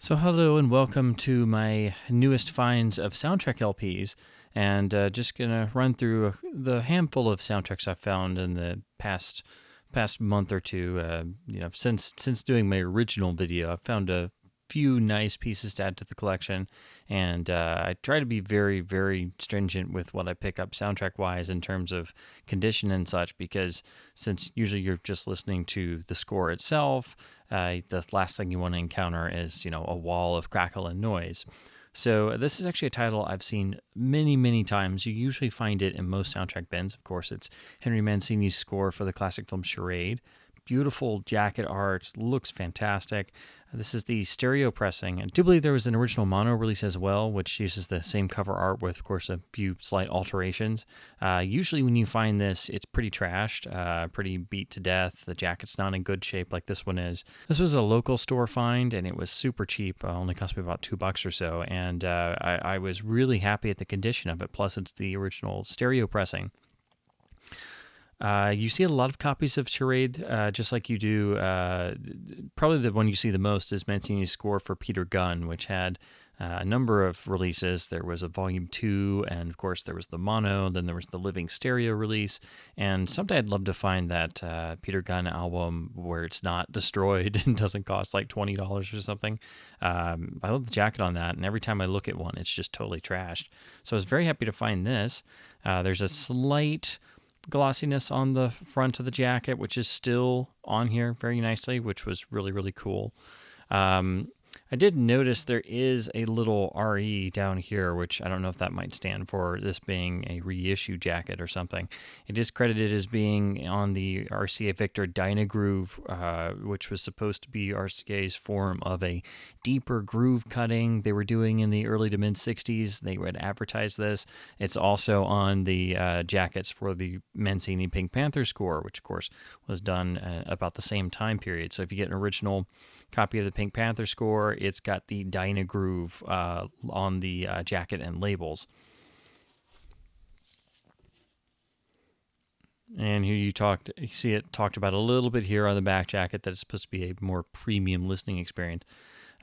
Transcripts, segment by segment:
So hello and welcome to my newest finds of Soundtrack LPs, and just gonna run through the handful of soundtracks I've found in the past month or two. Since doing my original video, I've found a few nice pieces to add to the collection, and I try to be very, very stringent with what I pick up soundtrack wise in terms of condition and such, because since usually you're just listening to the score itself, the last thing you want to encounter is a wall of crackle and noise. So this is actually a title I've seen many, many times. You usually find it in most soundtrack bins. Of course, it's Henry Mancini's score for the classic film Charade. Beautiful jacket art, looks fantastic. This is the stereo pressing. I do believe there was an original mono release as well, which uses the same cover art with, of course, a few slight alterations. Usually when you find this, it's pretty trashed, pretty beat to death. The jacket's not in good shape like this one is. This was a local store find, and it was super cheap. Only cost me about $2 or so, and I was really happy at the condition of it. Plus, it's the original stereo pressing. You see a lot of copies of Charade, just like you do. Probably the one you see the most is Mancini's score for Peter Gunn, which had a number of releases. There was a Volume 2, and of course there was the mono, then there was the living stereo release, and someday I'd love to find that Peter Gunn album where it's not destroyed and doesn't cost like $20 or something. I love the jacket on that, and every time I look at one, it's just totally trashed. So I was very happy to find this. There's a slight glossiness on the front of the jacket, which is still on here very nicely, which was really, really cool. I did notice there is a little RE down here, which I don't know if that might stand for this being a reissue jacket or something. It is credited as being on the RCA Victor Dynagroove, which was supposed to be RCA's form of a deeper groove cutting they were doing in the early to mid 60s. They would advertise this. It's also on the jackets for the Mancini Pink Panther score, which of course was done about the same time period. So if you get an original copy of the Pink Panther score, it's got the Dynagroove on the jacket and labels. And here you see it talked about a little bit here on the back jacket that it's supposed to be a more premium listening experience.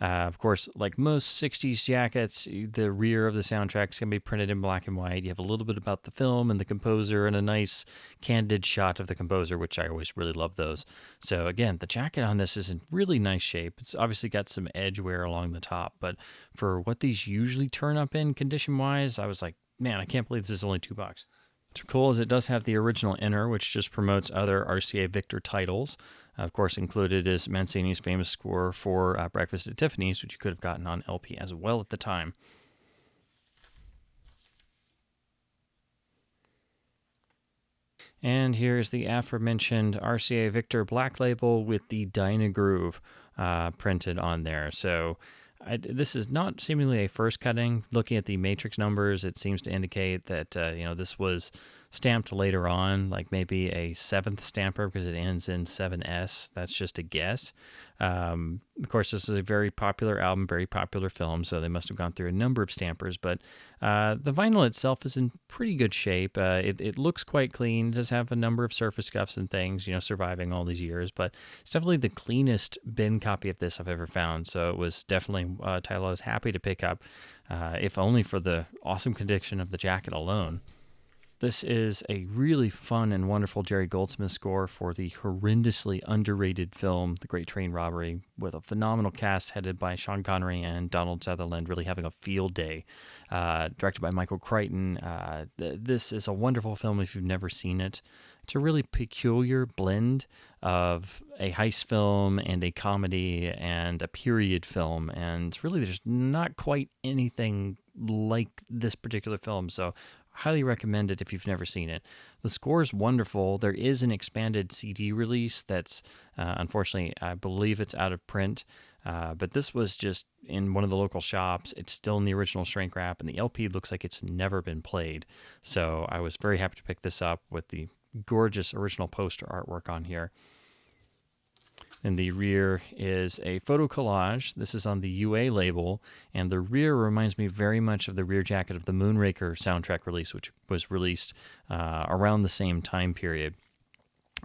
Of course, like most 60s jackets, the rear of the soundtrack is going to be printed in black and white. You have a little bit about the film and the composer and a nice candid shot of the composer, which I always really love those. So again, the jacket on this is in really nice shape. It's obviously got some edge wear along the top, but for what these usually turn up in condition-wise, I was like, man, I can't believe this is only $2. What's cool is it does have the original inner, which just promotes other RCA Victor titles. Of course, included is Mancini's famous score for Breakfast at Tiffany's, which you could have gotten on LP as well at the time. And here's the aforementioned RCA Victor Black Label with the Dynagroove printed on there. So this is not seemingly a first cutting. Looking at the matrix numbers, it seems to indicate that this was stamped later on, like maybe a 7th stamper because it ends in 7S. That's just a guess. Of course, this is a very popular album, very popular film, so they must have gone through a number of stampers, but the vinyl itself is in pretty good shape. It looks quite clean. It does have a number of surface scuffs and things, surviving all these years, but it's definitely the cleanest bin copy of this I've ever found, so it was definitely a title I was happy to pick up, if only for the awesome condition of the jacket alone. This is a really fun and wonderful Jerry Goldsmith score for the horrendously underrated film, The Great Train Robbery, with a phenomenal cast headed by Sean Connery and Donald Sutherland, really having a field day. Directed by Michael Crichton. This is a wonderful film if you've never seen it. It's a really peculiar blend of a heist film and a comedy and a period film, and really there's not quite anything like this particular film, so highly recommend it if you've never seen it. The score is wonderful. There is an expanded CD release that's, unfortunately, I believe it's out of print, but this was just in one of the local shops. It's still in the original shrink wrap, and the LP looks like it's never been played. So I was very happy to pick this up with the gorgeous original poster artwork on here. And the rear is a photo collage. This is on the UA label, and the rear reminds me very much of the rear jacket of the Moonraker soundtrack release, which was released around the same time period.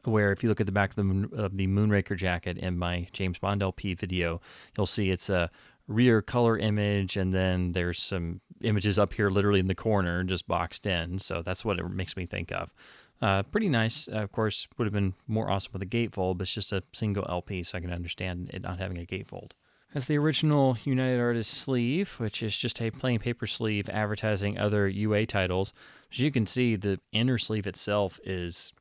Where if you look at the back of the Moonraker jacket in my James Bond LP video, you'll see it's a rear color image, and then there's some images up here literally in the corner just boxed in. So that's what it makes me think of. Pretty nice. Of course, would have been more awesome with a gatefold, but it's just a single LP, so I can understand it not having a gatefold. Has the original United Artists sleeve, which is just a plain paper sleeve advertising other UA titles. As you can see, the inner sleeve itself is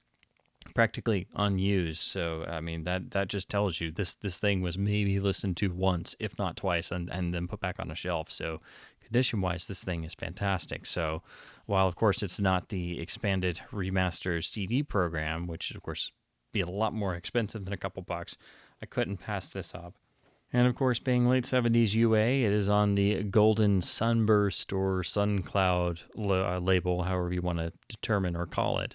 practically unused. So I mean that just tells you this thing was maybe listened to once, if not twice, and then put back on a shelf. So condition wise, this thing is fantastic. So while of course it's not the expanded remaster CD program, which of course be a lot more expensive than a couple bucks, I couldn't pass this up. And of course, being late 70s UA, it is on the Golden Sunburst or Suncloud label, however you want to determine or call it.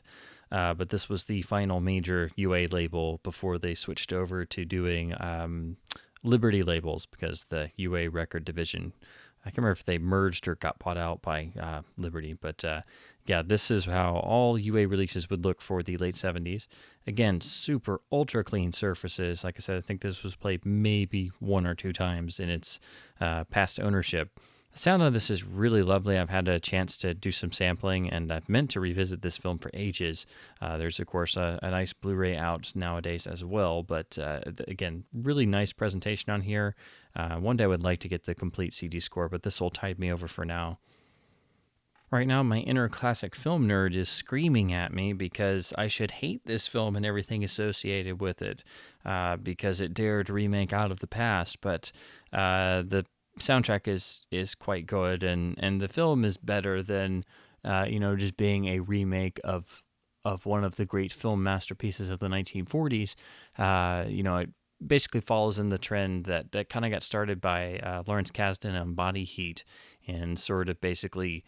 But this was the final major UA label before they switched over to doing Liberty labels, because the UA record division, I can't remember if they merged or got bought out by Liberty, but yeah, this is how all UA releases would look for the late 70s. Again, super ultra clean surfaces. Like I said, I think this was played maybe 1 or 2 times in its past ownership. The sound of this is really lovely. I've had a chance to do some sampling, and I've meant to revisit this film for ages. There's, of course, a nice Blu-ray out nowadays as well, but again, really nice presentation on here. One day I would like to get the complete CD score, but this will tide me over for now. Right now, my inner classic film nerd is screaming at me because I should hate this film and everything associated with it, because it dared remake Out of the Past, but the soundtrack is quite good, and the film is better than just being a remake of one of the great film masterpieces of the 1940s. It basically follows in the trend that kind of got started by Lawrence Kasdan on Body Heat, and sort of basically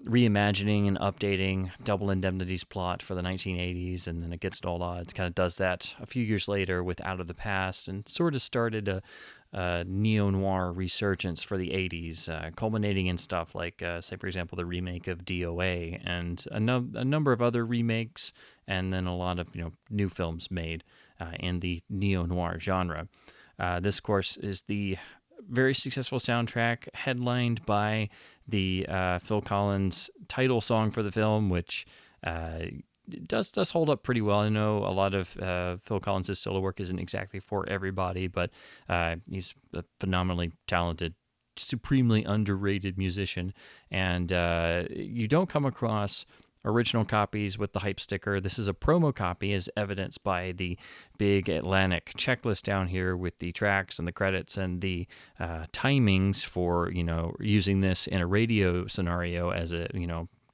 reimagining and updating Double Indemnity's plot for the 1980s, and then Against All Odds kind of does that a few years later with Out of the Past, and sort of started a neo-noir resurgence for the 80s, culminating in stuff like, say, for example, the remake of DOA, and a number of other remakes, and then a lot of new films made in the neo-noir genre. This, of course, is the very successful soundtrack headlined by the Phil Collins title song for the film, which does hold up pretty well. I know a lot of Phil Collins' solo work isn't exactly for everybody, but he's a phenomenally talented, supremely underrated musician, and you don't come across original copies with the hype sticker. This is a promo copy, as evidenced by the big Atlantic checklist down here with the tracks and the credits and the timings for using this in a radio scenario as a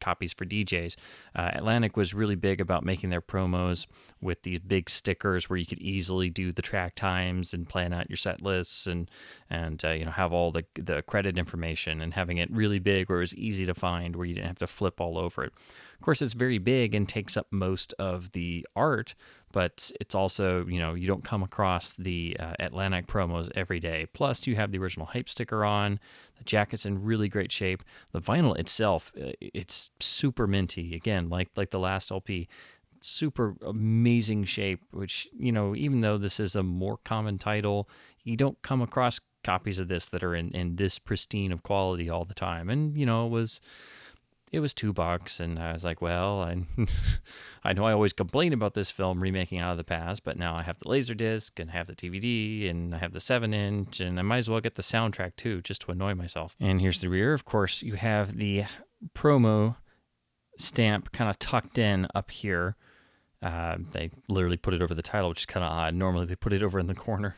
copies for DJs. Atlantic was really big about making their promos with these big stickers where you could easily do the track times and plan out your set lists and have all the credit information, and having it really big where it was easy to find, where you didn't have to flip all over it. Of course, it's very big and takes up most of the art, but it's also, you don't come across the Atlantic promos every day. Plus, you have the original hype sticker on. The jacket's in really great shape. The vinyl itself, it's super minty. Again, like the last LP, super amazing shape, which, even though this is a more common title, you don't come across copies of this that are in this pristine of quality all the time. And, it was $2, and I was like, well, I know I always complain about this film remaking Out of the Past, but now I have the Laserdisc, and I have the DVD, and I have the 7-inch, and I might as well get the soundtrack too, just to annoy myself. And here's the rear. Of course, you have the promo stamp kind of tucked in up here. They literally put it over the title, which is kind of odd. Normally they put it over in the corner.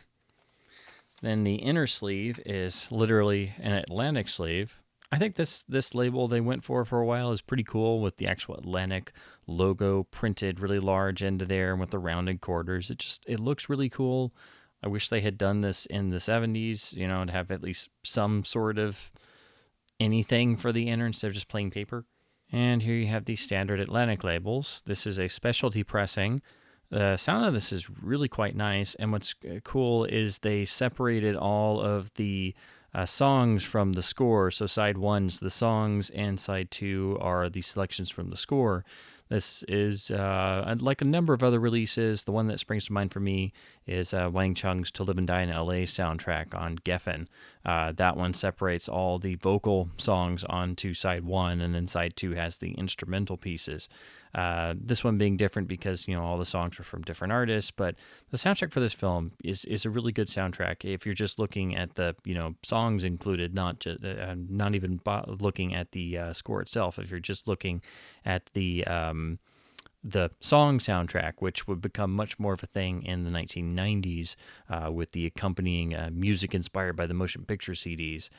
Then the inner sleeve is literally an Atlantic sleeve. I think this label they went for a while is pretty cool, with the actual Atlantic logo printed really large into there and with the rounded quarters. It looks really cool. I wish they had done this in the 70s, to have at least some sort of anything for the inner instead of just plain paper. And here you have the standard Atlantic labels. This is a specialty pressing. The sound of this is really quite nice, and what's cool is they separated all of the songs from the score. So side 1's the songs, and side 2 are the selections from the score. This is like a number of other releases. The one that springs to mind for me is Wang Chung's To Live and Die in LA soundtrack on Geffen. That one separates all the vocal songs onto side one, and then side two has the instrumental pieces. This one being different because, all the songs were from different artists, but the soundtrack for this film is a really good soundtrack. If you're just looking at the, songs included, not even looking at the score itself, if you're just looking at the song soundtrack, which would become much more of a thing in the 1990s with the accompanying music inspired by the motion picture CDs.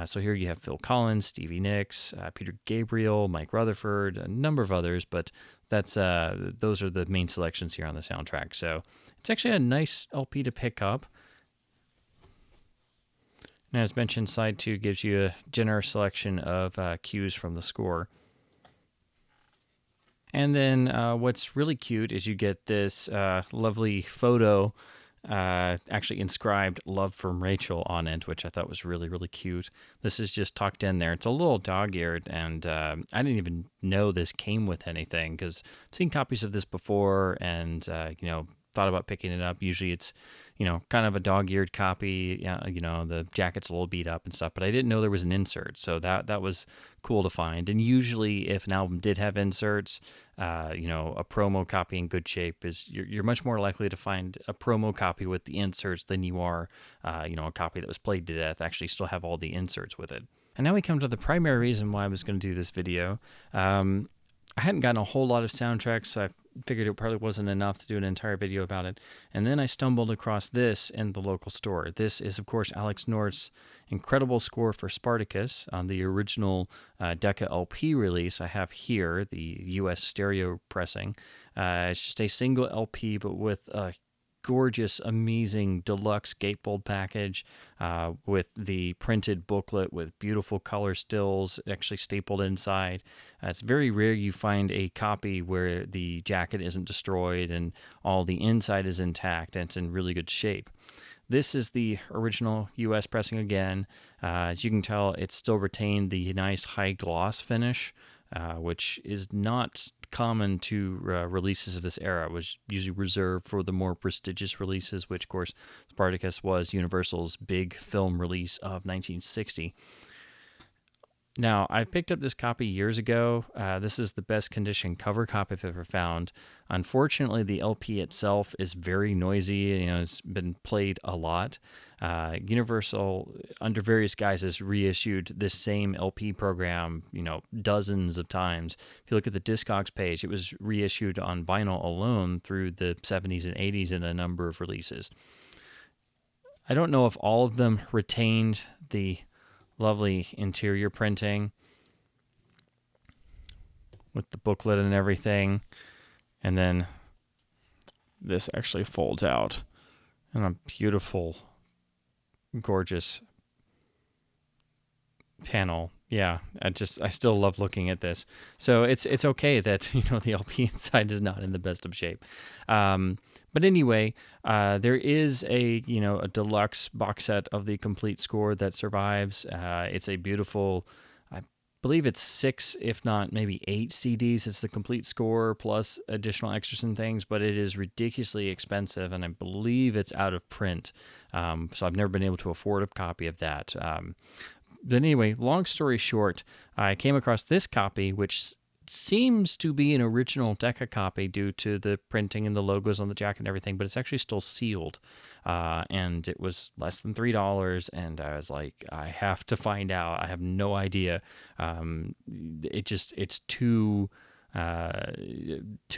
So here you have Phil Collins, Stevie Nicks, Peter Gabriel, Mike Rutherford, a number of others, but those are the main selections here on the soundtrack. So it's actually a nice LP to pick up. And as mentioned, side two gives you a generous selection of cues from the score. And then what's really cute is you get this lovely photo, actually inscribed "Love from Rachel" on it, which I thought was really, really cute. This is just tucked in there. It's a little dog-eared, and I didn't even know this came with anything because I've seen copies of this before and, thought about picking it up. Usually it's, kind of a dog-eared copy. The jacket's a little beat up and stuff, but I didn't know there was an insert, so that was cool to find. And usually if an album did have inserts, a promo copy in good shape you're much more likely to find a promo copy with the inserts than you are, a copy that was played to death actually still have all the inserts with it. And now we come to the primary reason why I was going to do this video. I hadn't gotten a whole lot of soundtracks, so I figured it probably wasn't enough to do an entire video about it. And then I stumbled across this in the local store. This is, of course, Alex North's incredible score for Spartacus on the original Decca LP release I have here, the US stereo pressing. It's just a single LP, but with a gorgeous, amazing deluxe gatefold package with the printed booklet with beautiful color stills actually stapled inside. It's very rare you find a copy where the jacket isn't destroyed and all the inside is intact and it's in really good shape. This is the original US pressing again. As you can tell, it's still retained the nice high gloss finish, which is not common to releases of this era. It was usually reserved for the more prestigious releases, which, of course, Spartacus was Universal's big film release of 1960. Now, I picked up this copy years ago. This is the best condition cover copy I've ever found. Unfortunately, the LP itself is very noisy. It's been played a lot. Universal, under various guises, reissued this same LP program, dozens of times. If you look at the Discogs page, it was reissued on vinyl alone through the 70s and 80s in a number of releases. I don't know if all of them retained the lovely interior printing with the booklet and everything. And then this actually folds out in a beautiful, gorgeous panel. Yeah, I still love looking at this. So it's okay that the LP inside is not in the best of shape. But anyway, there is a deluxe box set of the complete score that survives. It's a beautiful, I believe it's 6, if not maybe 8 CDs. It's the complete score plus additional extras and things, but it is ridiculously expensive, and I believe it's out of print. So I've never been able to afford a copy of that. But anyway, long story short, I came across this copy, which seems to be an original Decca copy due to the printing and the logos on the jacket and everything, but it's actually still sealed. And it was less than $3, and I was like, I have to find out. I have no idea. It's too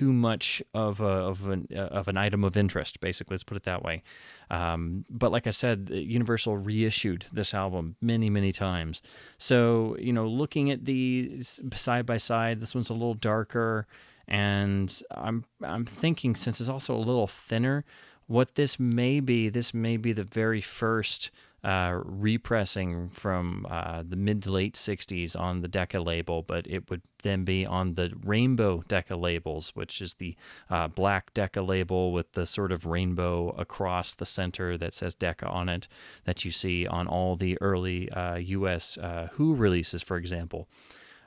much of an item of interest, basically. Let's put it that way. But like I said, Universal reissued this album many, many times. So, looking at these side by side, this one's a little darker, and I'm thinking, since it's also a little thinner, what this may be the very first repressing from the mid to late 60s on the Decca label, but it would then be on the rainbow Decca labels, which is the black Decca label with the sort of rainbow across the center that says Decca on it that you see on all the early US Who releases, for example.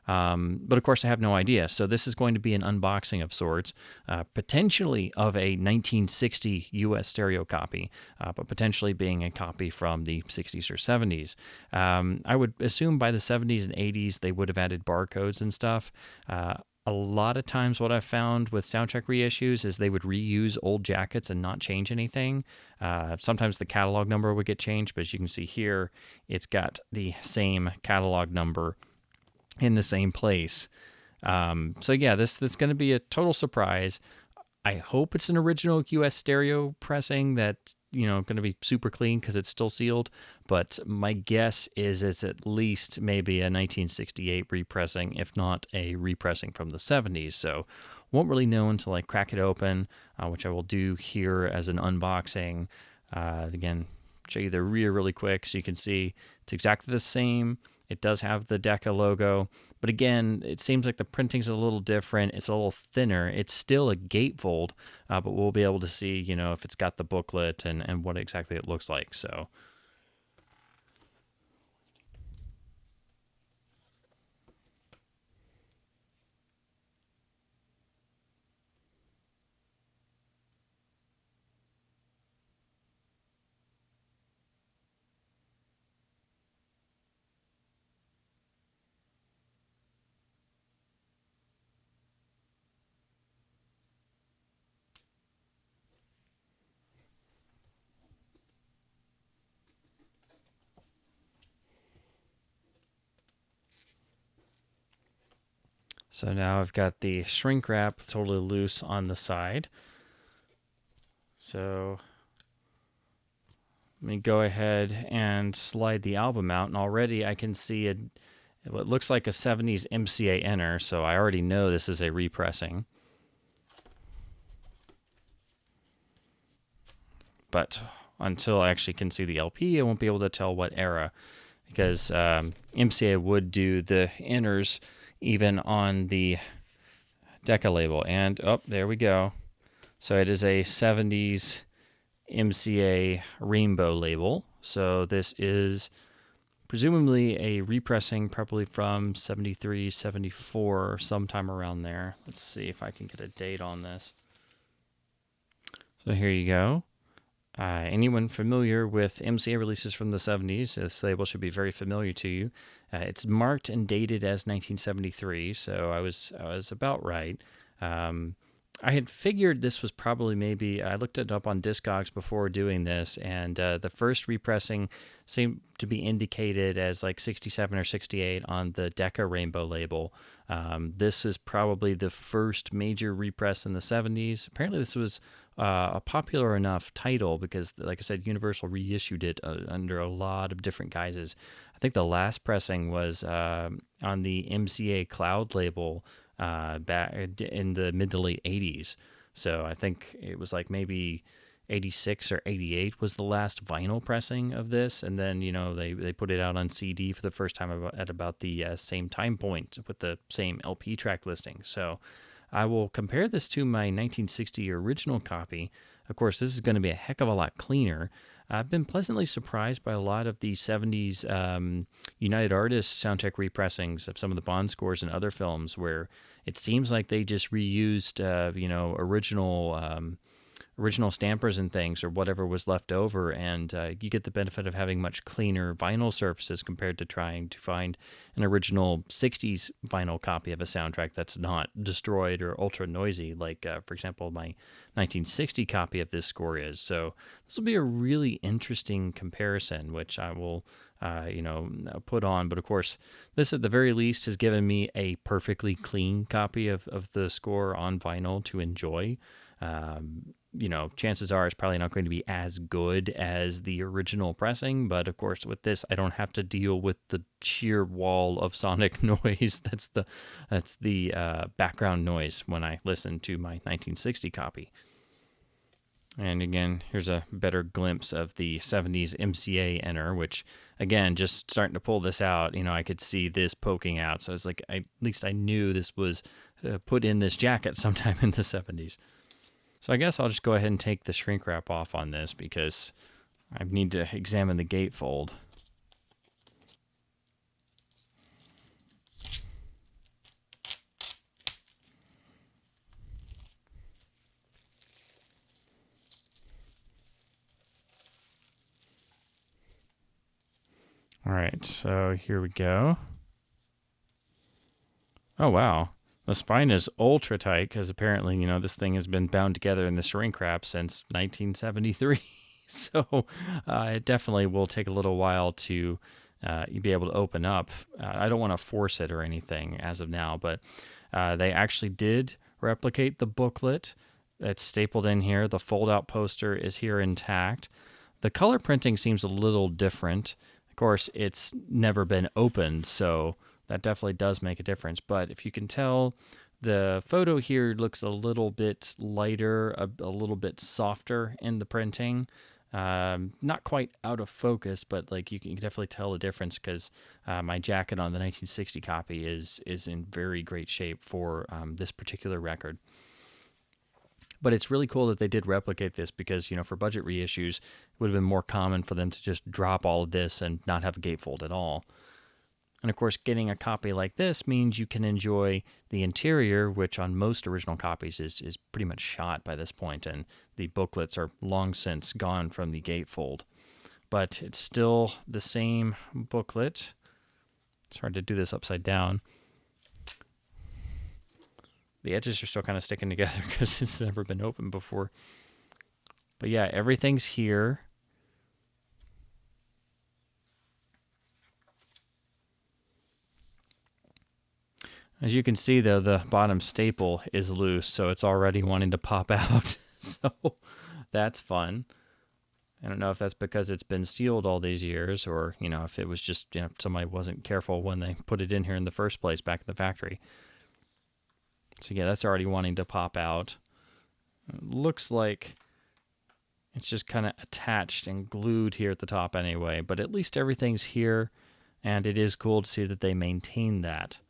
But of course, I have no idea. So this is going to be an unboxing of sorts, potentially of a 1960 US stereo copy, but potentially being a copy from the 60s or 70s. I would assume by the 70s and 80s they would have added barcodes and stuff. A lot of times what I've found with soundtrack reissues is they would reuse old jackets and not change anything. Sometimes the catalog number would get changed, but as you can see here, it's got the same catalog number in the same place. So yeah, that's going to be a total surprise. I hope it's an original US stereo pressing that's, going to be super clean because it's still sealed. But my guess is it's at least maybe a 1968 repressing, if not a repressing from the 70s. So won't really know until I crack it open, which I will do here as an unboxing. Again, show you the rear really quick so you can see it's exactly the same. It does have the Decca logo, but again, it seems like the printing's a little different. It's a little thinner. It's still a gatefold, but we'll be able to see, if it's got the booklet and what exactly it looks like. So now I've got the shrink wrap totally loose on the side. So let me go ahead and slide the album out, and already I can see what looks like a 70s MCA enter, so I already know this is a repressing. But until I actually can see the LP, I won't be able to tell what era, because MCA would do the enters even on the Decca label. And, there we go. So it is a 70s MCA rainbow label. So this is presumably a repressing, probably from 73, 74, sometime around there. Let's see if I can get a date on this. So here you go. Anyone familiar with MCA releases from the 70s, this label should be very familiar to you. It's marked and dated as 1973, so I was about right. I had figured this was probably maybe, I looked it up on Discogs before doing this, and the first repressing seemed to be indicated as like 67 or 68 on the Decca Rainbow label. This is probably the first major repress in the 70s. Apparently this was a popular enough title because, like I said, Universal reissued it under a lot of different guises. I think the last pressing was on the MCA Cloud label back in the mid to late 80s. So I think it was like maybe 86 or 88 was the last vinyl pressing of this. And then, they put it out on CD for the first time at about the same time point with the same LP track listing. So I will compare this to my 1960 original copy. Of course, this is going to be a heck of a lot cleaner. I've been pleasantly surprised by a lot of the 70s United Artists soundtrack repressings of some of the Bond scores and other films where it seems like they just reused, original stampers and things or whatever was left over, and you get the benefit of having much cleaner vinyl surfaces compared to trying to find an original 60s vinyl copy of a soundtrack that's not destroyed or ultra noisy like, for example, my 1960 copy of this score is. So this will be a really interesting comparison, which I will put on. But of course, this at the very least has given me a perfectly clean copy of the score on vinyl to enjoy. Chances are it's probably not going to be as good as the original pressing, but of course with this I don't have to deal with the sheer wall of sonic noise that's the background noise when I listen to my 1960 copy. And again, here's a better glimpse of the 70s MCA enter, which again, just starting to pull this out, I could see this poking out. So it's like, at least I knew this was put in this jacket sometime in the 70s. So I guess I'll just go ahead and take the shrink wrap off on this because I need to examine the gatefold. right, so here we go. Oh, wow. The spine is ultra tight because apparently, this thing has been bound together in the shrink wrap since 1973. So it definitely will take a little while to be able to open up. I don't want to force it or anything as of now, but they actually did replicate the booklet. It's stapled in here. The fold-out poster is here intact. The color printing seems a little different. Of course, it's never been opened, so that definitely does make a difference. But if you can tell, the photo here looks a little bit lighter, a little bit softer in the printing. Not quite out of focus, but like you can definitely tell the difference because my jacket on the 1960 copy is in very great shape for this particular record. But it's really cool that they did replicate this because, for budget reissues, it would have been more common for them to just drop all of this and not have a gatefold at all. And of course, getting a copy like this means you can enjoy the interior, which on most original copies is pretty much shot by this point, and the booklets are long since gone from the gatefold. But it's still the same booklet. It's hard to do this upside down. The edges are still kind of sticking together because it's never been opened before. But yeah, everything's here. As you can see, though, the bottom staple is loose, so it's already wanting to pop out. So that's fun. I don't know if that's because it's been sealed all these years or, if it was just, somebody wasn't careful when they put it in here in the first place back in the factory. So yeah, that's already wanting to pop out. It looks like it's just kind of attached and glued here at the top anyway, but at least everything's here, and it is cool to see that they maintain that.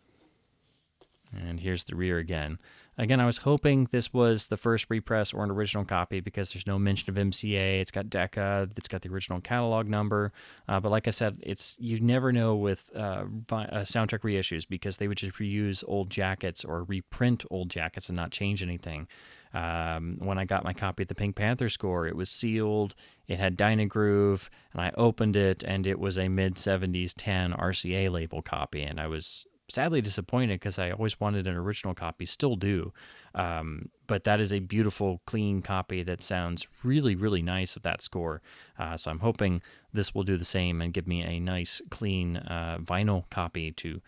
And here's the rear again. Again, I was hoping this was the first repress or an original copy because there's no mention of MCA. It's got Decca. It's got the original catalog number. But like I said, you never know with Soundtrack reissues because they would just reuse old jackets or reprint old jackets and not change anything. When I got my copy of the Pink Panther score, it was sealed. It had Dynagroove, and I opened it, and it was a mid-70s tan RCA label copy, and I was sadly disappointed because I always wanted an original copy, still do. But that is a beautiful, clean copy that sounds really, really nice with that score. So I'm hoping this will do the same and give me a nice, clean vinyl copy to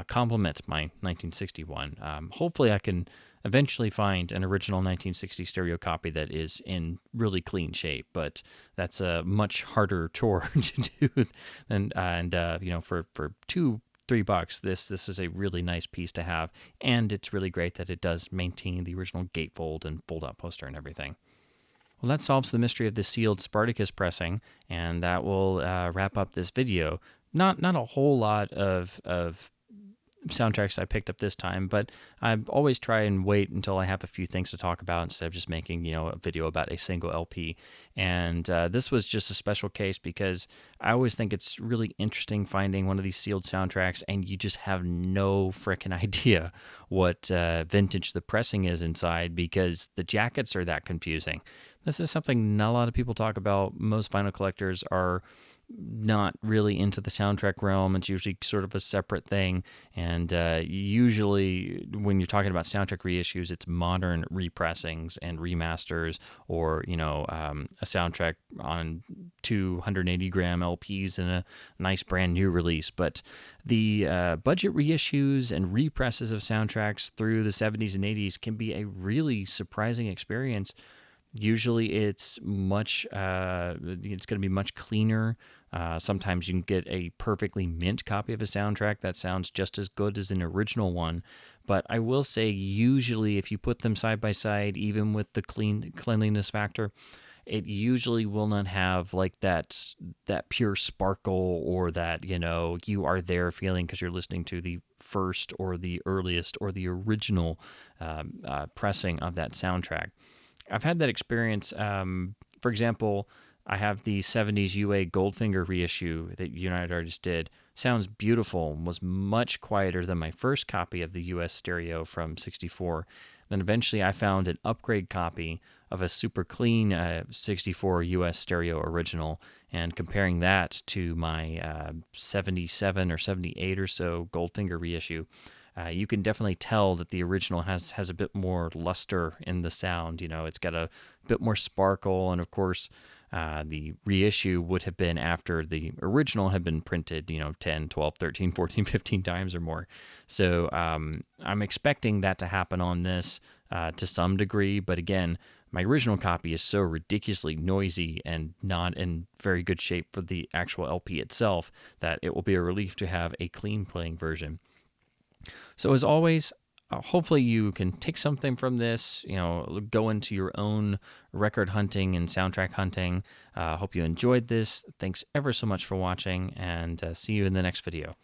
complement my 1961. Hopefully I can eventually find an original 1960 stereo copy that is in really clean shape, but that's a much harder chore to do. And for $2-3, this is a really nice piece to have, and it's really great that it does maintain the original gatefold and fold-out poster and everything. Well, that solves the mystery of the sealed Spartacus pressing, and that will wrap up this video. Not a whole lot of soundtracks I picked up this time, but I always try and wait until I have a few things to talk about instead of just making a video about a single LP. And this was just a special case because I always think it's really interesting finding one of these sealed soundtracks and you just have no frickin' idea what vintage the pressing is inside because the jackets are that confusing. This is something not a lot of people talk about. Most vinyl collectors are not really into the soundtrack realm. It's usually sort of a separate thing, and usually when you're talking about soundtrack reissues, it's modern repressings and remasters, or a soundtrack on 280-gram LPs in a nice brand new release. But the budget reissues and represses of soundtracks through the 70s and 80s can be a really surprising experience. Usually it's it's going to be much cleaner. Sometimes you can get a perfectly mint copy of a soundtrack that sounds just as good as an original one. But I will say, usually if you put them side by side, even with the cleanliness factor, it usually will not have like that pure sparkle or that, you are there feeling because you're listening to the first or the earliest or the original pressing of that soundtrack. I've had that experience. For example, I have the 70s UA Goldfinger reissue that United Artists did. Sounds beautiful, was much quieter than my first copy of the US stereo from 64. Then eventually I found an upgrade copy of a super clean 64 US stereo original, and comparing that to my 77 or 78 or so Goldfinger reissue, you can definitely tell that the original has a bit more luster in the sound. It's got a bit more sparkle, and of course, the reissue would have been after the original had been printed, 10, 12, 13, 14, 15 times or more. So I'm expecting that to happen on this to some degree, but again, my original copy is so ridiculously noisy and not in very good shape for the actual LP itself that it will be a relief to have a clean playing version. So as always, hopefully you can take something from this, go into your own record hunting and soundtrack hunting. Hope you enjoyed this. Thanks ever so much for watching, and see you in the next video.